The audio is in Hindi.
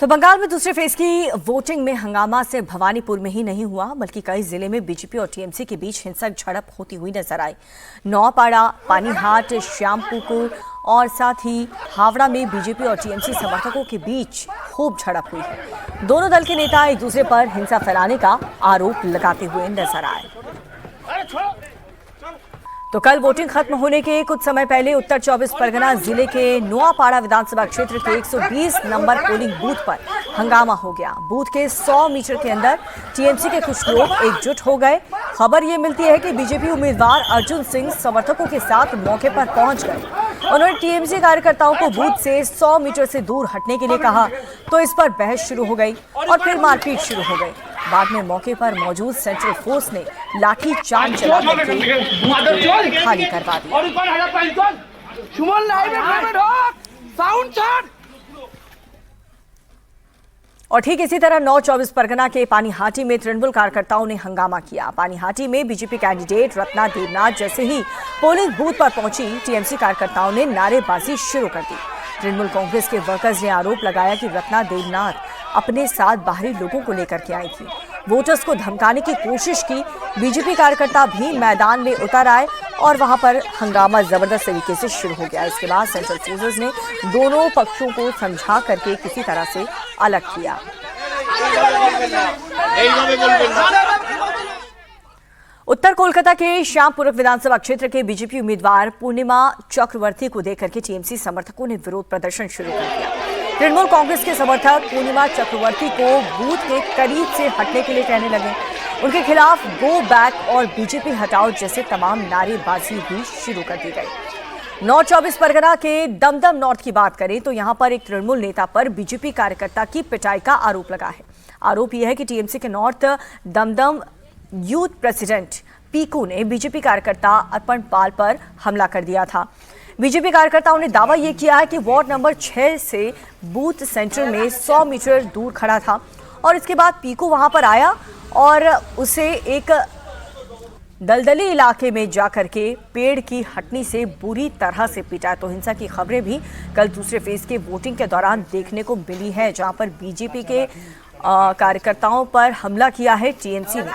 तो बंगाल में दूसरे फेज की वोटिंग में हंगामा सिर्फ भवानीपुर में ही नहीं हुआ, बल्कि कई जिले में बीजेपी और टीएमसी के बीच हिंसक झड़प होती हुई नजर आई। नौपाड़ा, पानीहाट, श्यामपुकुर और साथ ही हावड़ा में बीजेपी और टीएमसी समर्थकों के बीच खूब झड़प हुई है। दोनों दल के नेता एक दूसरे पर हिंसा फैलाने का आरोप लगाते हुए नजर आए। तो कल वोटिंग खत्म होने के कुछ समय पहले उत्तर 24 परगना जिले के नौपाड़ा विधानसभा क्षेत्र के 120 नंबर पोलिंग बूथ पर हंगामा हो गया। बूथ के 100 मीटर के अंदर टीएमसी के कुछ लोग एकजुट हो गए। खबर ये मिलती है कि बीजेपी उम्मीदवार अर्जुन सिंह समर्थकों के साथ मौके पर पहुंच गए। उन्होंने टीएमसी कार्यकर्ताओं को बूथ से 100 मीटर से दूर हटने के लिए कहा, तो इस पर बहस शुरू हो गई और फिर मारपीट शुरू हो गई। बाद में मौके पर मौजूद सेंट्रल फोर्स ने लाठी चार्ज चलाकर के खाली करवा दिया। और ठीक इसी तरह 24 परगना के पानीहाटी में तृणमूल कार्यकर्ताओं ने हंगामा किया। पानीहाटी में बीजेपी कैंडिडेट रत्ना देवनाथ जैसे ही पोलिंग बूथ पर पहुंची, टीएमसी कार्यकर्ताओं ने नारेबाजी शुरू कर दी। तृणमूल कांग्रेस के वर्कर्स ने आरोप लगाया कि रत्ना देवनाथ अपने साथ बाहरी लोगों को लेकर के आई थी, वोटर्स को धमकाने की कोशिश की। बीजेपी कार्यकर्ता भी मैदान में उतर आए और वहां पर हंगामा जबरदस्त तरीके से शुरू हो गया। इसके बाद सेंट्रल फोर्सेस ने दोनों पक्षों को समझा करके किसी तरह से अलग किया। उत्तर कोलकाता के श्यामपुर विधानसभा क्षेत्र के बीजेपी उम्मीदवार पूर्णिमा चक्रवर्ती को देकर के टीएमसी समर्थकों ने विरोध प्रदर्शन शुरू कर दिया। तृणमूल कांग्रेस के समर्थक पूर्णिमा चक्रवर्ती को बूथ के करीब से हटने के लिए कहने लगे। उनके खिलाफ गो बैक और बीजेपी हटाओ जैसे तमाम नारेबाजी भी शुरू कर दी गई। नॉर्थ 24 परगना के दमदम नॉर्थ की बात करें तो यहां पर एक तृणमूल नेता पर बीजेपी कार्यकर्ता की पिटाई का आरोप लगा है। आरोप यह है कि टीएमसी के north Dumdum youth president Piku ने बीजेपी कार्यकर्ता अर्पण पाल पर हमला कर दिया था। बीजेपी कार्यकर्ताओं ने दावा यह किया है कि वार्ड नंबर 6 से बूथ सेंटर में 100 मीटर दूर खड़ा था और इसके बाद पीकू वहां पर आया और उसे एक दलदली इलाके में जाकर के पेड़ की हटनी से बुरी तरह से पीटा। तो हिंसा की खबरें भी कल दूसरे फेज के वोटिंग के दौरान देखने को मिली है, जहां पर बीजेपी के कार्यकर्ताओं पर हमला किया है टीएमसी ने।